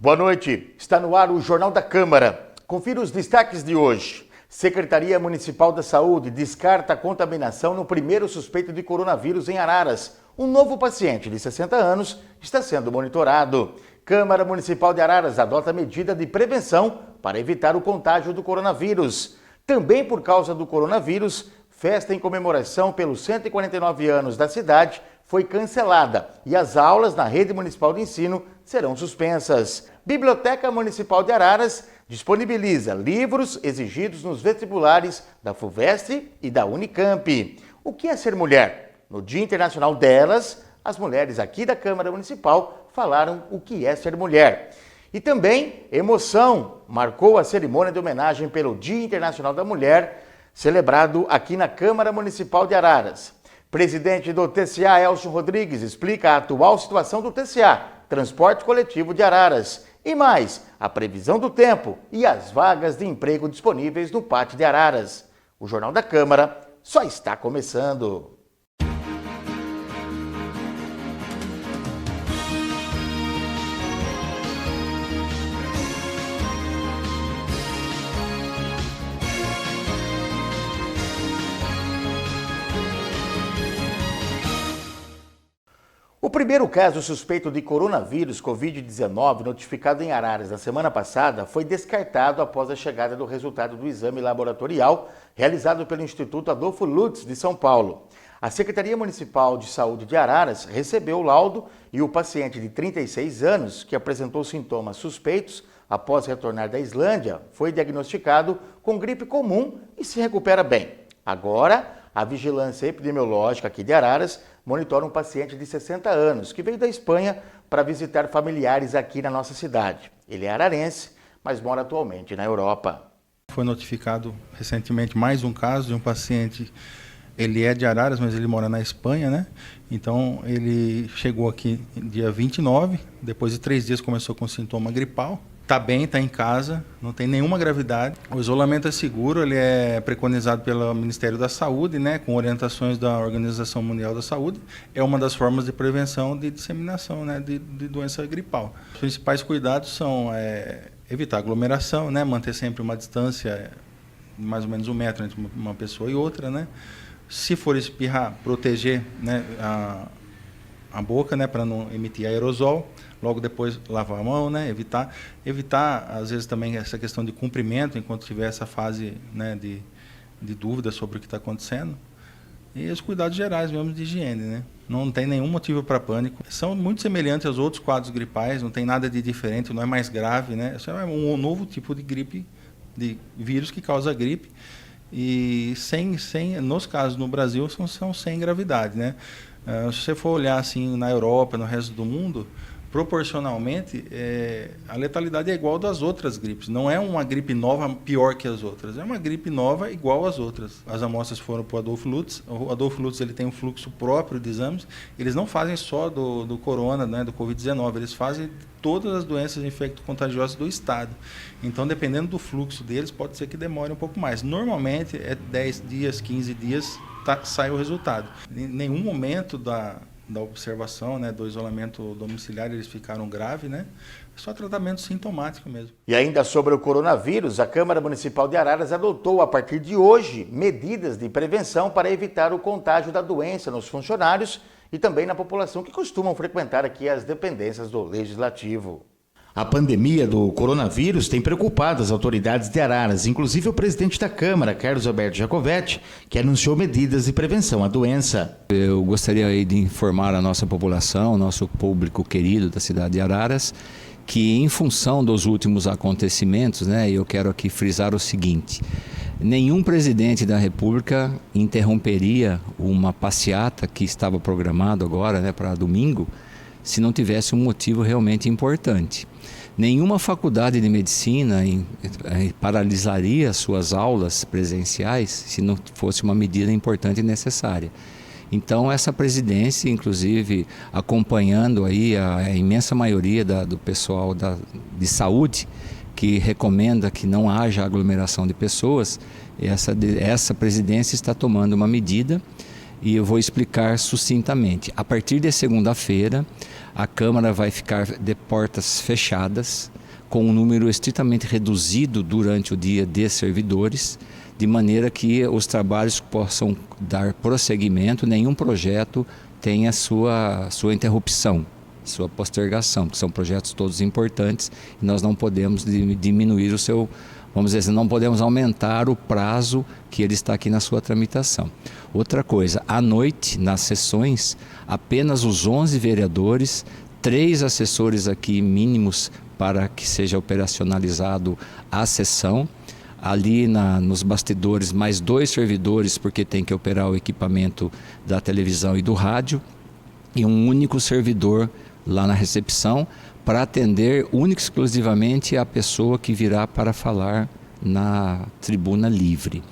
Boa noite, está no ar o Jornal da Câmara. Confira os destaques de hoje. Secretaria Municipal da Saúde descarta a contaminação no primeiro suspeito de coronavírus em Araras. Um novo paciente de 60 anos está sendo monitorado. Câmara Municipal de Araras adota medida de prevenção para evitar o contágio do coronavírus. Também por causa do coronavírus, festa em comemoração pelos 149 anos da cidade foi cancelada e as aulas na rede municipal de ensino serão suspensas. Biblioteca Municipal de Araras disponibiliza livros exigidos nos vestibulares da FUVEST e da Unicamp. O que é ser mulher? No Dia Internacional delas, as mulheres aqui da Câmara Municipal falaram o que é ser mulher. E também, emoção marcou a cerimônia de homenagem pelo Dia Internacional da Mulher, celebrado aqui na Câmara Municipal de Araras. Presidente do TCA, Elcio Rodrigues, explica a atual situação do TCA, Transporte Coletivo de Araras. E mais, a previsão do tempo e as vagas de emprego disponíveis no Pátio de Araras. O Jornal da Câmara só está começando. O primeiro caso suspeito de coronavírus Covid-19 notificado em Araras na semana passada foi descartado após a chegada do resultado do exame laboratorial realizado pelo Instituto Adolfo Lutz de São Paulo. A Secretaria Municipal de Saúde de Araras recebeu o laudo e o paciente de 36 anos, que apresentou sintomas suspeitos após retornar da Islândia, foi diagnosticado com gripe comum e se recupera bem. Agora, a Vigilância Epidemiológica aqui de Araras monitora um paciente de 60 anos que veio da Espanha para visitar familiares aqui na nossa cidade. Ele é ararense, mas mora atualmente na Europa. Foi notificado recentemente mais um caso de um paciente, ele é de Araras, mas ele mora na Espanha, né? Então ele chegou aqui dia 29, depois de 3 dias começou com sintoma gripal. Está bem, está em casa, não tem nenhuma gravidade. O isolamento é seguro, ele é preconizado pelo Ministério da Saúde, né, com orientações da Organização Mundial da Saúde. É uma das formas de prevenção de disseminação, né, de doença gripal. Os principais cuidados são evitar aglomeração, né, manter sempre uma distância de mais ou menos 1 metro entre uma pessoa e outra, né. Se for espirrar, proteger, né, a boca, né, para não emitir aerosol. Logo depois lavar a mão, né, evitar às vezes também essa questão de cumprimento enquanto tiver essa fase, né, de dúvida sobre o que está acontecendo. E os cuidados gerais mesmo de higiene, né. Não tem nenhum motivo para pânico. São muito semelhantes aos outros quadros gripais, não tem nada de diferente, não é mais grave, né. Isso é um novo tipo de gripe, de vírus que causa gripe. E nos casos no Brasil são sem gravidade, né. Se você for olhar assim na Europa, no resto do mundo, proporcionalmente, a letalidade é igual das outras gripes. Não é uma gripe nova pior que as outras. É uma gripe nova igual às outras. As amostras foram para o Adolfo Lutz. O Adolfo Lutz ele tem um fluxo próprio de exames. Eles não fazem só do corona, né, do Covid-19. Eles fazem todas as doenças infecto-contagiosas do estado. Então, dependendo do fluxo deles, pode ser que demore um pouco mais. Normalmente, é 10 dias, 15 dias, sai o resultado. Em nenhum momento da observação, né, do isolamento domiciliar, eles ficaram graves, né? Só tratamento sintomático mesmo. E ainda sobre o coronavírus, a Câmara Municipal de Araras adotou a partir de hoje medidas de prevenção para evitar o contágio da doença nos funcionários e também na população que costumam frequentar aqui as dependências do Legislativo. A pandemia do coronavírus tem preocupado as autoridades de Araras, inclusive o presidente da Câmara, Carlos Alberto Jacovetti, que anunciou medidas de prevenção à doença. Eu gostaria aí de informar a nossa população, nosso público querido da cidade de Araras, que em função dos últimos acontecimentos, né, eu quero aqui frisar o seguinte: nenhum presidente da República interromperia uma passeata que estava programado agora, né, para domingo, se não tivesse um motivo realmente importante. Nenhuma faculdade de medicina paralisaria suas aulas presenciais se não fosse uma medida importante e necessária. Então, essa presidência, inclusive, acompanhando aí a imensa maioria do pessoal de saúde, que recomenda que não haja aglomeração de pessoas, essa presidência está tomando uma medida e eu vou explicar sucintamente. A partir de segunda-feira, a Câmara vai ficar de portas fechadas, com um número estritamente reduzido durante o dia de servidores, de maneira que os trabalhos possam dar prosseguimento, nenhum projeto tenha sua interrupção, sua postergação, porque são projetos todos importantes e nós não podemos diminuir o seu, vamos dizer assim, não podemos aumentar o prazo que ele está aqui na sua tramitação. Outra coisa, à noite, nas sessões, apenas os 11 vereadores, 3 assessores aqui mínimos para que seja operacionalizado a sessão, ali nos bastidores mais 2 servidores, porque tem que operar o equipamento da televisão e do rádio, e um único servidor lá na recepção para atender única e exclusivamente a pessoa que virá para falar na tribuna livre.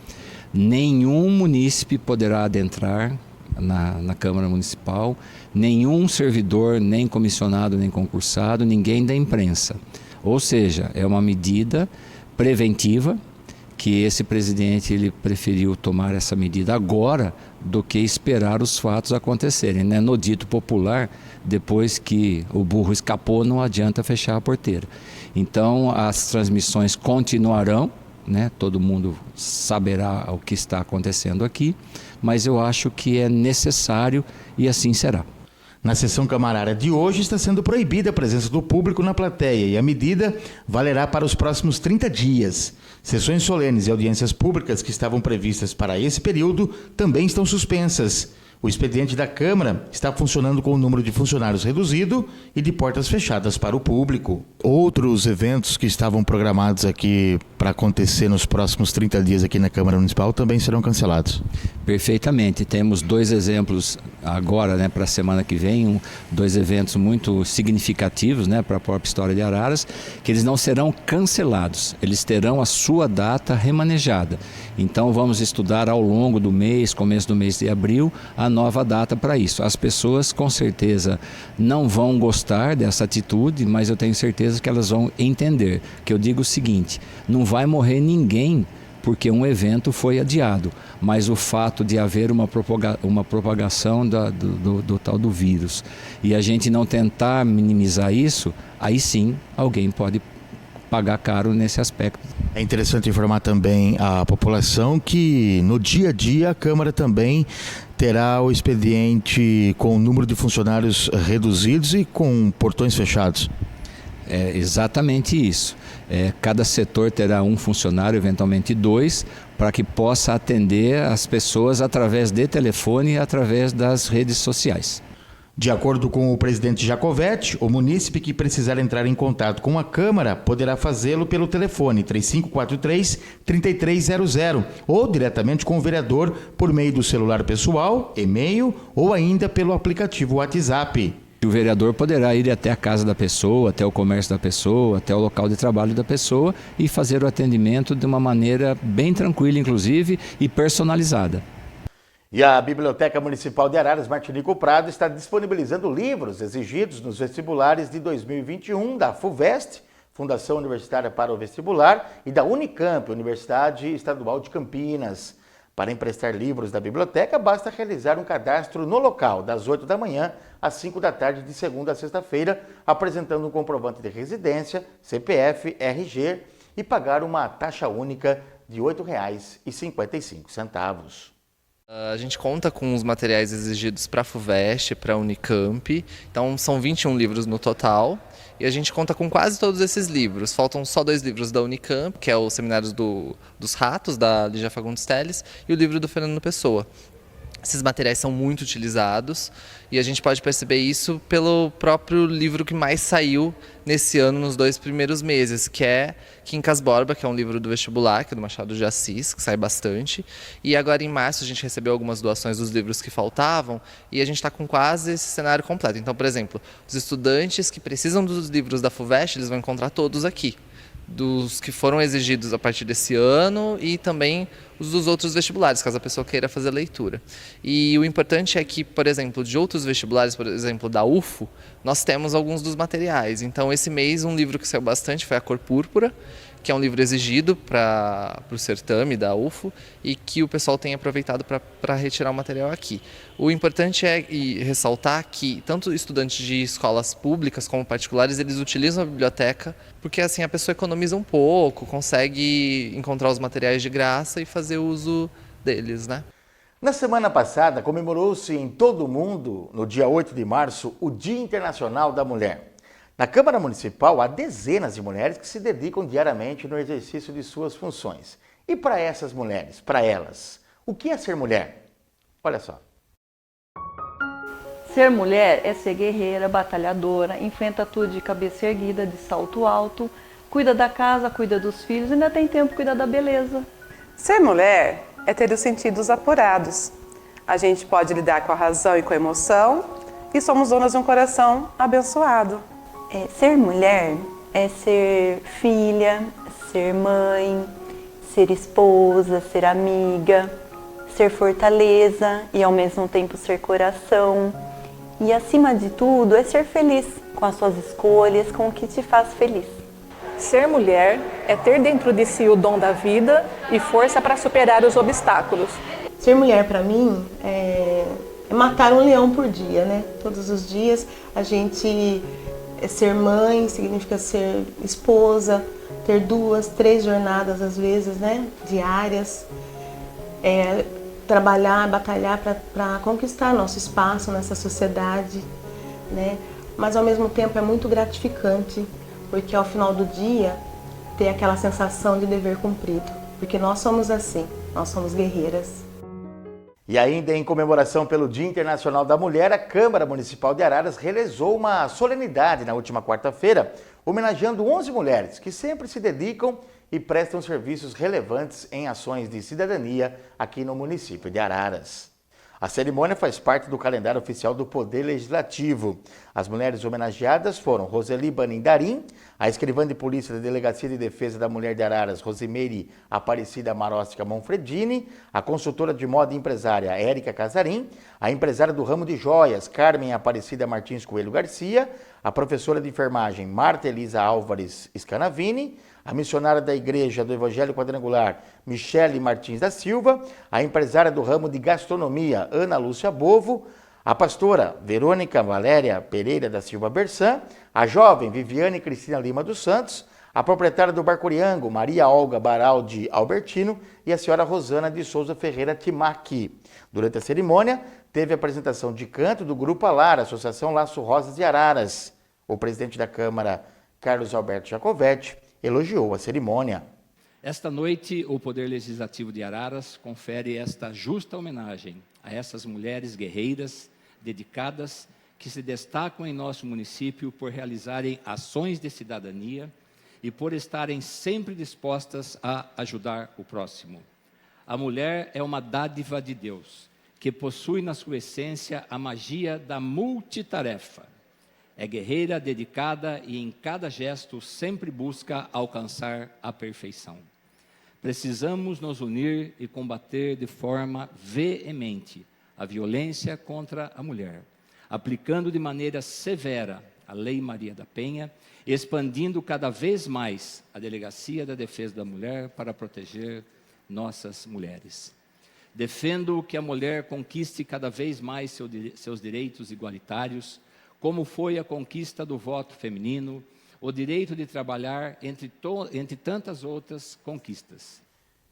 Nenhum munícipe poderá adentrar na Câmara Municipal, nenhum servidor, nem comissionado, nem concursado, ninguém da imprensa. Ou seja, é uma medida preventiva, que esse presidente ele preferiu tomar essa medida agora do que esperar os fatos acontecerem, né? No dito popular, depois que o burro escapou, não adianta fechar a porteira. Então, as transmissões continuarão, né? Todo mundo saberá o que está acontecendo aqui, mas eu acho que é necessário e assim será. Na sessão camarária de hoje está sendo proibida a presença do público na plateia e a medida valerá para os próximos 30 dias. Sessões solenes e audiências públicas que estavam previstas para esse período também estão suspensas. O expediente da Câmara está funcionando com o número de funcionários reduzido e de portas fechadas para o público. Outros eventos que estavam programados aqui para acontecer nos próximos 30 dias aqui na Câmara Municipal também serão cancelados. Perfeitamente. Temos 2 exemplos agora, né, para a semana que vem, 2 eventos muito significativos, né, para a própria história de Araras, que eles não serão cancelados, eles terão a sua data remanejada. Então vamos estudar ao longo do mês, começo do mês de abril, a nova data para isso. As pessoas com certeza não vão gostar dessa atitude, mas eu tenho certeza que elas vão entender. Que eu digo o seguinte, não vai morrer ninguém porque um evento foi adiado, mas o fato de haver uma propagação do tal do vírus e a gente não tentar minimizar isso, aí sim alguém pode pagar caro nesse aspecto. É interessante informar também a população que no dia a dia a Câmara também terá o expediente com o número de funcionários reduzidos e com portões fechados. É exatamente isso. Cada setor terá um funcionário, eventualmente 2, para que possa atender as pessoas através de telefone e através das redes sociais. De acordo com o presidente Jacovetti, o munícipe que precisar entrar em contato com a Câmara poderá fazê-lo pelo telefone 3543-3300 ou diretamente com o vereador por meio do celular pessoal, e-mail ou ainda pelo aplicativo WhatsApp. O vereador poderá ir até a casa da pessoa, até o comércio da pessoa, até o local de trabalho da pessoa e fazer o atendimento de uma maneira bem tranquila, inclusive, e personalizada. E a Biblioteca Municipal de Araras, Martinico Prado, está disponibilizando livros exigidos nos vestibulares de 2021 da FUVEST, Fundação Universitária para o Vestibular, e da Unicamp, Universidade Estadual de Campinas. Para emprestar livros da biblioteca, basta realizar um cadastro no local, das 8 da manhã às 5 da tarde, de segunda a sexta-feira, apresentando um comprovante de residência, CPF, RG e pagar uma taxa única de R$ 8,55. A gente conta com os materiais exigidos para a FUVEST, para a Unicamp, então são 21 livros no total e a gente conta com quase todos esses livros. Faltam só 2 livros da Unicamp, que é o Seminários dos Ratos, da Lígia Fagundes Telles, e o livro do Fernando Pessoa. Esses materiais são muito utilizados e a gente pode perceber isso pelo próprio livro que mais saiu nesse ano, nos 2 primeiros meses, que é Quincas Borba, que é um livro do vestibular, que é do Machado de Assis, que sai bastante. E agora em março a gente recebeu algumas doações dos livros que faltavam e a gente está com quase esse cenário completo. Então, por exemplo, os estudantes que precisam dos livros da FUVEST, eles vão encontrar todos aqui. Dos que foram exigidos a partir desse ano e também os dos outros vestibulares, caso a pessoa queira fazer leitura. E o importante é que, por exemplo, de outros vestibulares, por exemplo, da UFO, nós temos alguns dos materiais. Então, esse mês, um livro que saiu bastante foi A Cor Púrpura, que é um livro exigido para o certame da UFO e que o pessoal tem aproveitado para retirar o material aqui. O importante é ressaltar que tanto estudantes de escolas públicas como particulares, eles utilizam a biblioteca porque assim a pessoa economiza um pouco, consegue encontrar os materiais de graça e fazer uso deles, né? Na semana passada, comemorou-se em todo o mundo, no dia 8 de março, o Dia Internacional da Mulher. Na Câmara Municipal, há dezenas de mulheres que se dedicam diariamente no exercício de suas funções. E para essas mulheres, para elas, o que é ser mulher? Olha só. Ser mulher é ser guerreira, batalhadora, enfrenta tudo de cabeça erguida, de salto alto, cuida da casa, cuida dos filhos e ainda tem tempo para cuidar da beleza. Ser mulher é ter os sentidos apurados. A gente pode lidar com a razão e com a emoção e somos donas de um coração abençoado. Ser mulher é ser filha, ser mãe, ser esposa, ser amiga, ser fortaleza e ao mesmo tempo ser coração. E acima de tudo é ser feliz com as suas escolhas, com o que te faz feliz. Ser mulher é ter dentro de si o dom da vida e força para superar os obstáculos. Ser mulher para mim é matar um leão por dia, né? Todos os dias a gente ser mãe significa ser esposa, ter 2, 3 jornadas às vezes, né? Diárias. Trabalhar, batalhar para conquistar nosso espaço nessa sociedade, né? Mas ao mesmo tempo é muito gratificante, porque ao final do dia ter aquela sensação de dever cumprido, porque nós somos assim, nós somos guerreiras. E ainda em comemoração pelo Dia Internacional da Mulher, a Câmara Municipal de Araras realizou uma solenidade na última quarta-feira, homenageando 11 mulheres que sempre se dedicam e prestam serviços relevantes em ações de cidadania aqui no município de Araras. A cerimônia faz parte do calendário oficial do Poder Legislativo. As mulheres homenageadas foram Roseli Banindarim, a escrivã de polícia da Delegacia de Defesa da Mulher de Araras, Rosimeire Aparecida Marostica Monfredini, a consultora de moda e empresária Érica Casarim, a empresária do ramo de joias Carmen Aparecida Martins Coelho Garcia, a professora de enfermagem Marta Elisa Álvares Scanavini, a missionária da Igreja do Evangelho Quadrangular, Michele Martins da Silva, a empresária do ramo de gastronomia, Ana Lúcia Bovo, a pastora Verônica Valéria Pereira da Silva Bersan, a jovem Viviane Cristina Lima dos Santos, a proprietária do Barcuriango, Maria Olga Baraldi Albertino e a senhora Rosana de Souza Ferreira Timaki. Durante a cerimônia, teve a apresentação de canto do Grupo Alar, Associação Laço Rosas de Araras. O presidente da Câmara, Carlos Alberto Jacovetti, elogiou a cerimônia. Esta noite, o Poder Legislativo de Araras confere esta justa homenagem a essas mulheres guerreiras, dedicadas, que se destacam em nosso município por realizarem ações de cidadania e por estarem sempre dispostas a ajudar o próximo. A mulher é uma dádiva de Deus, que possui na sua essência a magia da multitarefa. É guerreira, dedicada e em cada gesto sempre busca alcançar a perfeição. Precisamos nos unir e combater de forma veemente a violência contra a mulher, aplicando de maneira severa a Lei Maria da Penha, expandindo cada vez mais a Delegacia da Defesa da Mulher para proteger nossas mulheres. Defendo que a mulher conquiste cada vez mais seus direitos igualitários, como foi a conquista do voto feminino, o direito de trabalhar, entre tantas outras conquistas.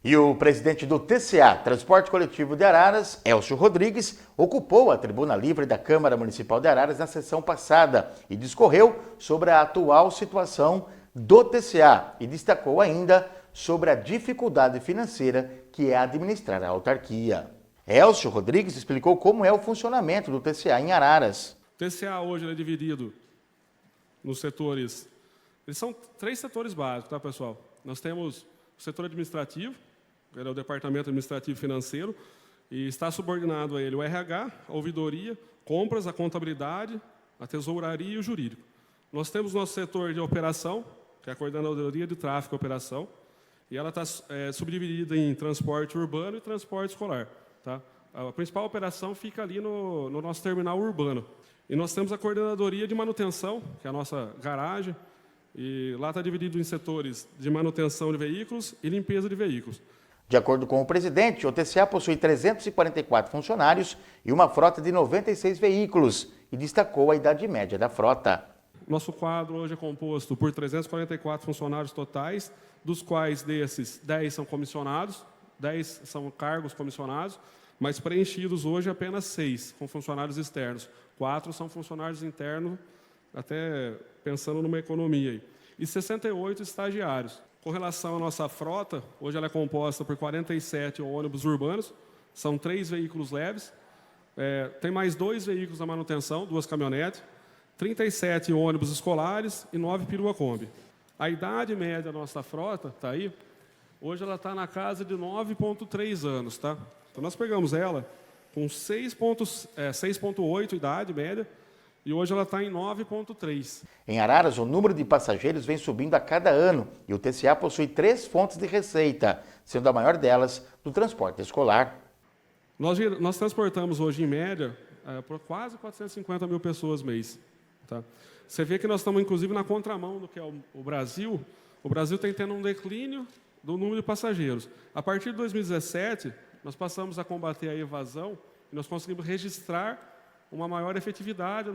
E o presidente do TCA, Transporte Coletivo de Araras, Elcio Rodrigues, ocupou a tribuna livre da Câmara Municipal de Araras na sessão passada e discorreu sobre a atual situação do TCA e destacou ainda sobre a dificuldade financeira que é administrar a autarquia. Elcio Rodrigues explicou como é o funcionamento do TCA em Araras. O TCA hoje é dividido nos setores, eles são 3 setores básicos, tá, pessoal? Nós temos o setor administrativo, que é o Departamento Administrativo e Financeiro, e está subordinado a ele o RH, a ouvidoria, compras, a contabilidade, a tesouraria e o jurídico. Nós temos nosso setor de operação, que é a coordenadoria de tráfego e operação, e ela está subdividida em transporte urbano e transporte escolar. Tá? A principal operação fica ali no nosso terminal urbano. E nós temos a coordenadoria de manutenção, que é a nossa garagem, E lá está dividido em setores de manutenção de veículos e limpeza de veículos. De acordo com o presidente, o TCA possui 344 funcionários e uma frota de 96 veículos e destacou a idade média da frota. Nosso quadro hoje é composto por 344 funcionários totais, dos quais desses 10 são comissionados, 10 são cargos comissionados, mas preenchidos hoje apenas 6, com funcionários externos. 4 são funcionários internos, até pensando numa economia aí. E 68 estagiários. Com relação à nossa frota, hoje ela é composta por 47 ônibus urbanos, são 3 veículos leves, tem mais 2 veículos na manutenção, 2 caminhonetes, 37 ônibus escolares e 9 perua Kombi. A idade média da nossa frota, está aí, hoje ela está na casa de 9,3 anos. Tá? Então nós pegamos ela com 6,8 idade média, e hoje ela está em 9,3. Em Araras, o número de passageiros vem subindo a cada ano e o TCA possui 3 fontes de receita, sendo a maior delas do transporte escolar. Nós transportamos hoje, em média, por quase 450 mil pessoas mês. Tá? Você vê que nós estamos, inclusive, na contramão do que é o Brasil. O Brasil tem tendo um declínio do número de passageiros. A partir de 2017, nós passamos a combater a evasão e nós conseguimos registrar uma maior efetividade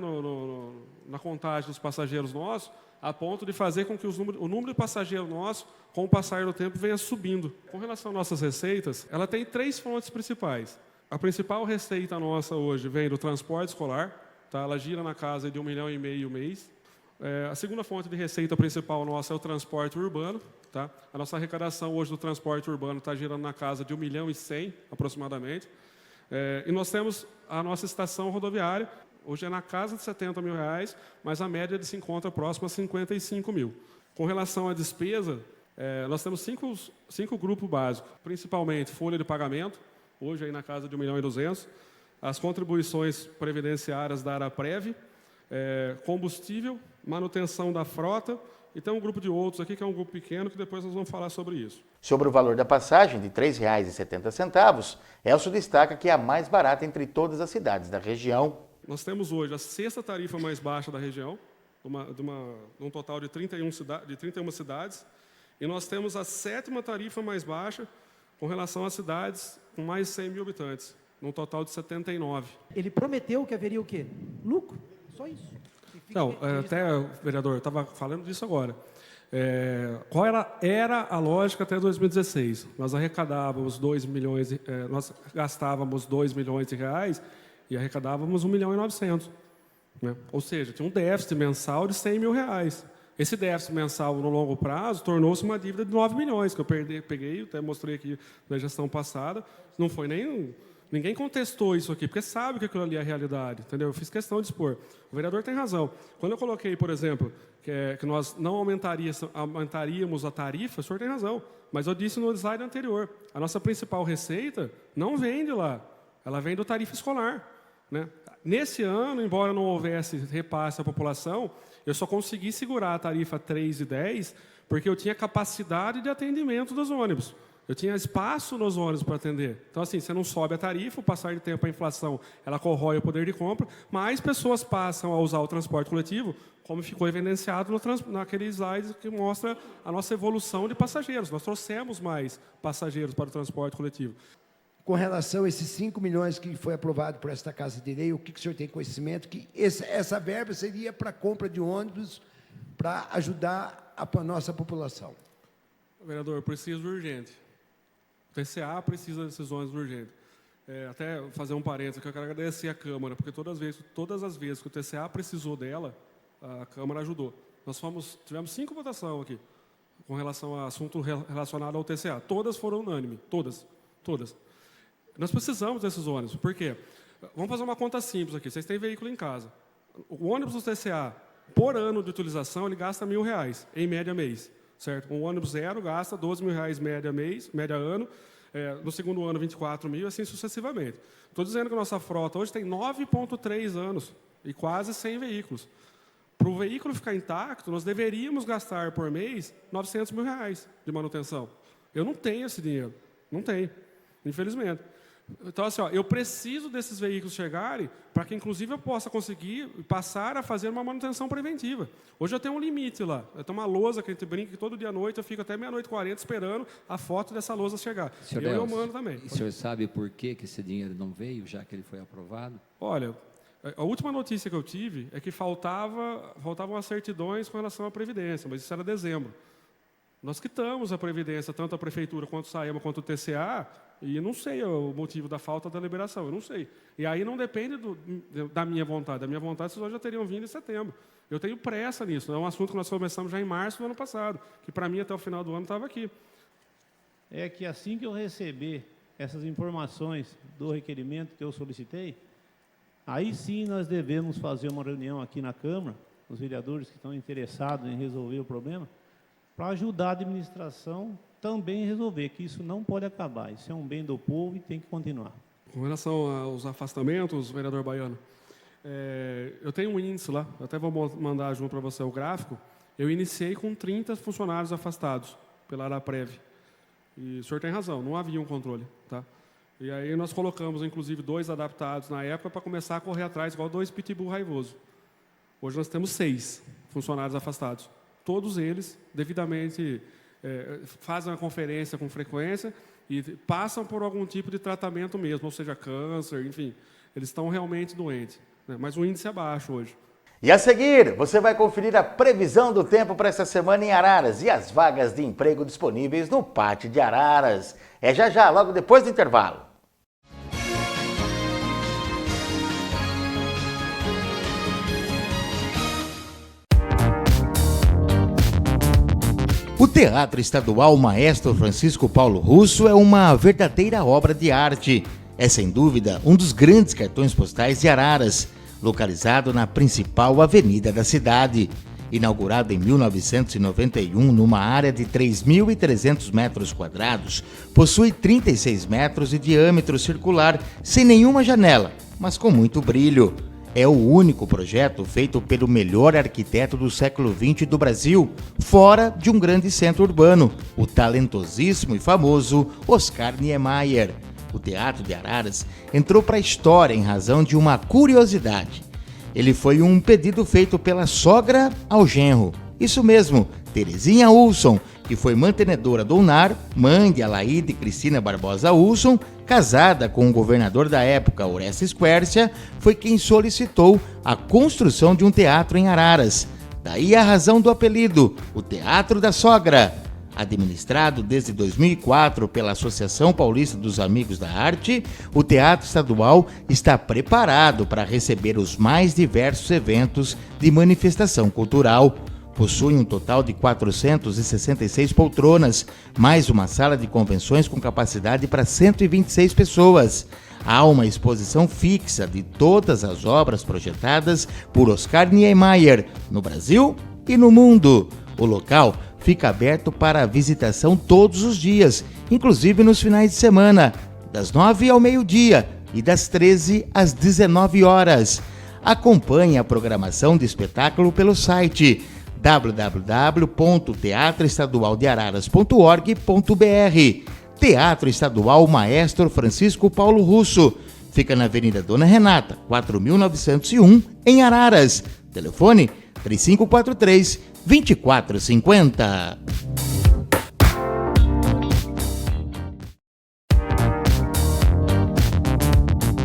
na contagem dos passageiros nossos, a ponto de fazer com que o número de passageiros nossos, com o passar do tempo, venha subindo. Com relação às nossas receitas, ela tem 3 fontes principais. A principal receita nossa hoje vem do transporte escolar, tá? Ela gira na casa de 1,5 milhão o mês. A segunda fonte de receita principal nossa é o transporte urbano. Tá? A nossa arrecadação hoje do transporte urbano está girando na casa de 1,1 milhão aproximadamente. E nós temos a nossa estação rodoviária, hoje é na casa de R$70 mil, mas a média se encontra próxima a 55 mil. Com relação à despesa, nós temos 5 grupos básicos, principalmente folha de pagamento, hoje aí na casa de 1,2 milhão, as contribuições previdenciárias da Araprev, combustível, manutenção da frota, e tem um grupo de outros aqui, que é um grupo pequeno, que depois nós vamos falar sobre isso. Sobre o valor da passagem, de R$ 3,70, Elcio destaca que é a mais barata entre todas as cidades da região. Nós temos hoje a 6ª tarifa mais baixa da região, um total de 31 cidades, e nós temos a 7ª tarifa mais baixa com relação às cidades com mais de 100 mil habitantes, num total de 79. Ele prometeu que haveria o quê? Lucro? Só isso. Não, até, vereador, eu estava falando disso agora. Qual era a lógica até 2016? Nós arrecadávamos 2 milhões, nós gastávamos 2 milhões de reais e arrecadávamos 1,9 milhão. Né? Ou seja, tinha um déficit mensal de 100 mil reais. Esse déficit mensal no longo prazo tornou-se uma dívida de 9 milhões, que eu peguei, até mostrei aqui na gestão passada, não foi nem... Ninguém contestou isso aqui, porque sabe que aquilo ali é a realidade, entendeu? Eu fiz questão de expor. O vereador tem razão. Quando eu coloquei, por exemplo, que nós não aumentaríamos a tarifa, o senhor tem razão. Mas eu disse no slide anterior, a nossa principal receita não vem de lá, ela vem do tarifa escolar. Né? Nesse ano, embora não houvesse repasse à população, eu só consegui segurar a tarifa 3,10 porque eu tinha capacidade de atendimento dos ônibus. Eu tinha espaço nos ônibus para atender. Então, assim, você não sobe a tarifa, o passar de tempo, a inflação, ela corrói o poder de compra, mais pessoas passam a usar o transporte coletivo, como ficou evidenciado naquele slide que mostra a nossa evolução de passageiros. Nós trouxemos mais passageiros para o transporte coletivo. Com relação a esses 5 milhões que foi aprovado por esta Casa de Lei, o que o senhor tem conhecimento? Que essa verba seria para a compra de ônibus para ajudar a nossa população. Vereador, preciso urgente. O TCA precisa desses ônibus urgentes. Até fazer um parênteses, que eu quero agradecer à Câmara, porque todas as vezes que o TCA precisou dela, a Câmara ajudou. Nós tivemos 5 votações aqui, com relação a assunto relacionado ao TCA. Todas foram unânimes, todas. Nós precisamos desses ônibus, por quê? Vamos fazer uma conta simples aqui, vocês têm veículo em casa. O ônibus do TCA, por ano de utilização, ele gasta R$1.000, em média mês. Certo? Um ônibus zero gasta R$12.000 média ano, no segundo ano 24 mil, assim sucessivamente. Estou dizendo que a nossa frota hoje tem 9,3 anos e quase 100 veículos. Para o veículo ficar intacto, nós deveríamos gastar por mês R$900 mil de manutenção. Eu não tenho esse dinheiro, não tenho, infelizmente. Então, assim, ó, eu preciso desses veículos chegarem para que, inclusive, eu possa conseguir passar a fazer uma manutenção preventiva. Hoje eu tenho um limite lá. Eu tenho uma lousa que a gente brinca que todo dia à noite eu fico até 00:40 esperando a foto dessa lousa chegar. Eu mando também. E o senhor sabe por que esse dinheiro não veio, já que ele foi aprovado? Olha, a última notícia que eu tive é que faltavam as certidões com relação à Previdência, mas isso era dezembro. Nós quitamos a Previdência, tanto a Prefeitura quanto o SAEMA, quanto o TCA, e não sei o motivo da falta da liberação, eu não sei. E aí não depende da minha vontade. Da minha vontade, vocês já teriam vindo em setembro. Eu tenho pressa nisso. É um assunto que nós começamos já em março do ano passado, que para mim até o final do ano estava aqui. É que assim que eu receber essas informações do requerimento que eu solicitei, aí sim nós devemos fazer uma reunião aqui na Câmara, os vereadores que estão interessados em resolver o problema, para ajudar a administração também a resolver, que isso não pode acabar. Isso é um bem do povo e tem que continuar. Com relação aos afastamentos, vereador Baiano, eu tenho um índice lá, eu até vou mandar junto para você o gráfico. Eu iniciei com 30 funcionários afastados pela Araprev. E o senhor tem razão, não havia um controle. Tá? E aí nós colocamos, inclusive, 2 adaptados na época para começar a correr atrás, igual 2 pitbull raivoso. Hoje nós temos 6 funcionários afastados. Todos eles devidamente fazem uma conferência com frequência e passam por algum tipo de tratamento mesmo, ou seja, câncer, enfim. Eles estão realmente doentes, né? Mas o índice é baixo hoje. E a seguir, você vai conferir a previsão do tempo para essa semana em Araras e as vagas de emprego disponíveis no Pátio de Araras. É já, logo depois do intervalo. O Teatro Estadual Maestro Francisco Paulo Russo é uma verdadeira obra de arte. É, sem dúvida, um dos grandes cartões postais de Araras, localizado na principal avenida da cidade. Inaugurado em 1991 numa área de 3.300 metros quadrados, possui 36 metros de diâmetro circular, sem nenhuma janela, mas com muito brilho. É o único projeto feito pelo melhor arquiteto do século XX do Brasil, fora de um grande centro urbano, o talentosíssimo e famoso Oscar Niemeyer. O Teatro de Araras entrou para a história em razão de uma curiosidade. Ele foi um pedido feito pela sogra ao genro. Isso mesmo, Terezinha Ulson, que foi mantenedora do UNAR, mãe de Alaide Cristina Barbosa Ulson, casada com o governador da época, Orestes Quércia, foi quem solicitou a construção de um teatro em Araras. Daí a razão do apelido, o Teatro da Sogra. Administrado desde 2004 pela Associação Paulista dos Amigos da Arte, o Teatro Estadual está preparado para receber os mais diversos eventos de manifestação cultural. Possui um total de 466 poltronas, mais uma sala de convenções com capacidade para 126 pessoas. Há uma exposição fixa de todas as obras projetadas por Oscar Niemeyer, no Brasil e no mundo. O local fica aberto para visitação todos os dias, inclusive nos finais de semana, das 9 ao meio-dia e das 13 às 19 horas. Acompanhe a programação de espetáculo pelo site www.teatroestadualdeararas.org.br. Teatro Estadual Maestro Francisco Paulo Russo. Fica na Avenida Dona Renata, 4901, em Araras. Telefone 3543-2450.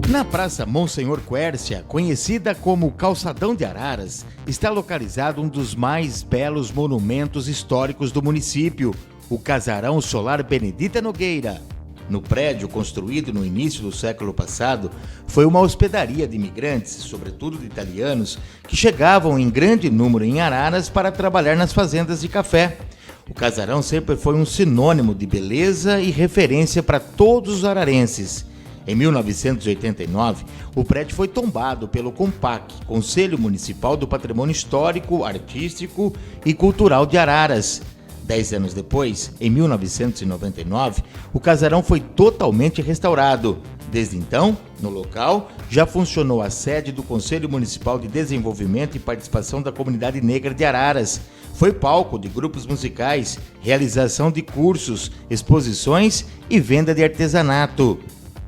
Na Praça Monsenhor Quércia, conhecida como Calçadão de Araras, está localizado um dos mais belos monumentos históricos do município, o Casarão Solar Benedita Nogueira. No prédio, construído no início do século passado, foi uma hospedaria de imigrantes, sobretudo de italianos, que chegavam em grande número em Araras para trabalhar nas fazendas de café. O casarão sempre foi um sinônimo de beleza e referência para todos os ararenses. Em 1989, o prédio foi tombado pelo COMPAC, Conselho Municipal do Patrimônio Histórico, Artístico e Cultural de Araras. 10 anos depois, em 1999, o casarão foi totalmente restaurado. Desde então, no local, já funcionou a sede do Conselho Municipal de Desenvolvimento e Participação da Comunidade Negra de Araras. Foi palco de grupos musicais, realização de cursos, exposições e venda de artesanato.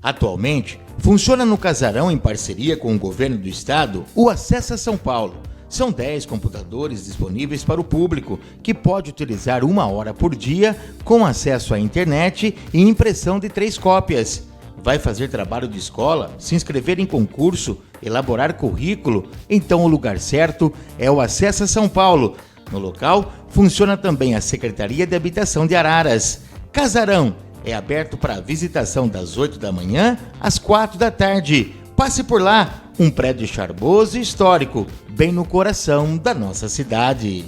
Atualmente, funciona no Casarão, em parceria com o governo do estado, o Acessa São Paulo. São 10 computadores disponíveis para o público, que pode utilizar 1 hora por dia, com acesso à internet e impressão de 3 cópias. Vai fazer trabalho de escola, se inscrever em concurso, elaborar currículo? Então o lugar certo é o Acessa São Paulo. No local, funciona também a Secretaria de Habitação de Araras. Casarão é aberto para visitação das 8 da manhã às 4 da tarde. Passe por lá, um prédio charmoso e histórico, bem no coração da nossa cidade.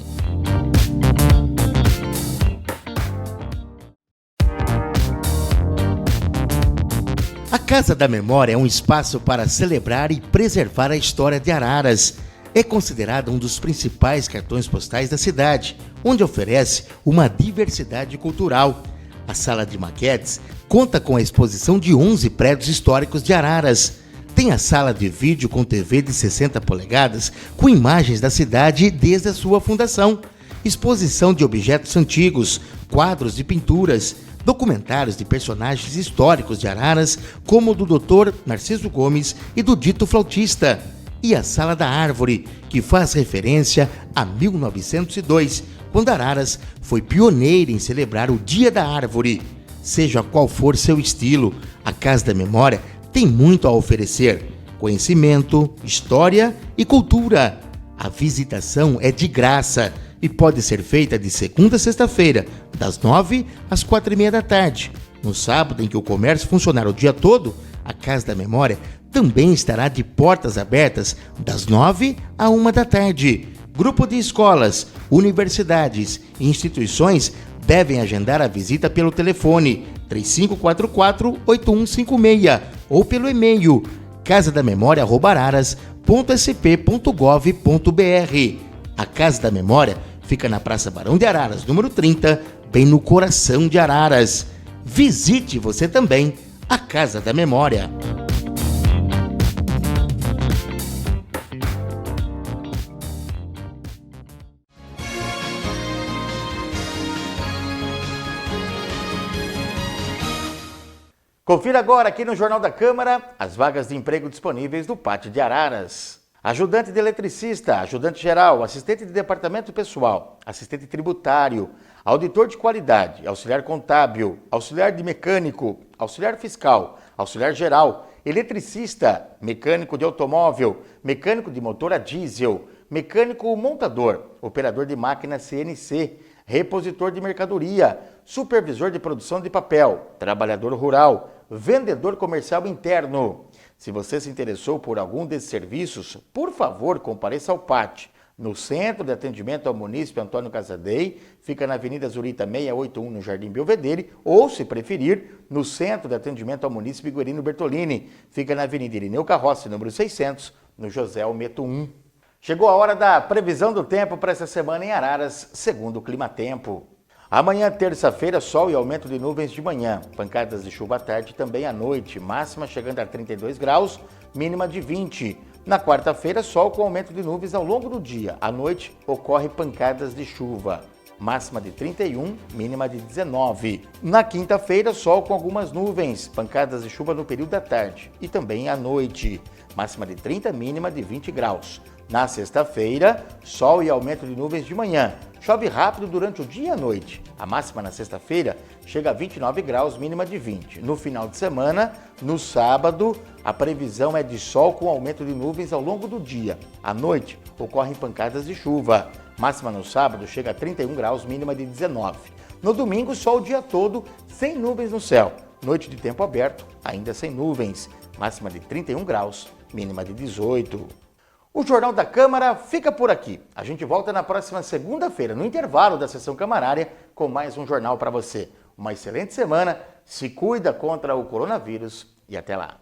A Casa da Memória é um espaço para celebrar e preservar a história de Araras. É considerada um dos principais cartões postais da cidade, onde oferece uma diversidade cultural. A sala de maquetes conta com a exposição de 11 prédios históricos de Araras. Tem a sala de vídeo com TV de 60 polegadas, com imagens da cidade desde a sua fundação. Exposição de objetos antigos, quadros e pinturas, documentários de personagens históricos de Araras, como o do Dr. Narciso Gomes e do Dito Flautista. E a Sala da Árvore, que faz referência a 1902, quando Araras foi pioneira em celebrar o Dia da Árvore. Seja qual for seu estilo, a Casa da Memória tem muito a oferecer: conhecimento, história e cultura. A visitação é de graça e pode ser feita de segunda a sexta-feira, das 9 às 4h30 da tarde. No sábado, em que o comércio funcionar o dia todo, a Casa da Memória também estará de portas abertas das 9 à 1 da tarde. Grupo de escolas, universidades e instituições devem agendar a visita pelo telefone 3544-8156 ou pelo e-mail casadamemória@araras.sp.gov.br. A Casa da Memória fica na Praça Barão de Araras, número 30, bem no coração de Araras. Visite você também a Casa da Memória. Confira agora aqui no Jornal da Câmara as vagas de emprego disponíveis do Pátio de Araras. Ajudante de eletricista, ajudante geral, assistente de departamento pessoal, assistente tributário, auditor de qualidade, auxiliar contábil, auxiliar de mecânico, auxiliar fiscal, auxiliar geral, eletricista, mecânico de automóvel, mecânico de motor a diesel, mecânico montador, operador de máquina CNC, repositor de mercadoria, supervisor de produção de papel, trabalhador rural, vendedor comercial interno. Se você se interessou por algum desses serviços, por favor, compareça ao PAT, no Centro de Atendimento ao Munícipe Antônio Casadei, fica na Avenida Zurita 681, no Jardim Belvedere, ou, se preferir, no Centro de Atendimento ao Munícipe Guerino Bertolini, fica na Avenida Irineu Carrossi, número 600, no José Almeto 1. Chegou a hora da previsão do tempo para essa semana em Araras, segundo o Climatempo. Amanhã, terça-feira, sol e aumento de nuvens de manhã, pancadas de chuva à tarde e também à noite, máxima chegando a 32 graus, mínima de 20. Na quarta-feira, sol com aumento de nuvens ao longo do dia. À noite, ocorre pancadas de chuva, máxima de 31, mínima de 19. Na quinta-feira, sol com algumas nuvens, pancadas de chuva no período da tarde e também à noite, máxima de 30, mínima de 20 graus. Na sexta-feira, sol e aumento de nuvens de manhã. Chove rápido durante o dia e a noite. A máxima na sexta-feira chega a 29 graus, mínima de 20. No final de semana, no sábado, a previsão é de sol com aumento de nuvens ao longo do dia. À noite, ocorrem pancadas de chuva. Máxima no sábado chega a 31 graus, mínima de 19. No domingo, sol o dia todo, sem nuvens no céu. Noite de tempo aberto, ainda sem nuvens. Máxima de 31 graus, mínima de 18. O Jornal da Câmara fica por aqui. A gente volta na próxima segunda-feira, no intervalo da sessão camarária, com mais um jornal para você. Uma excelente semana, se cuida contra o coronavírus e até lá.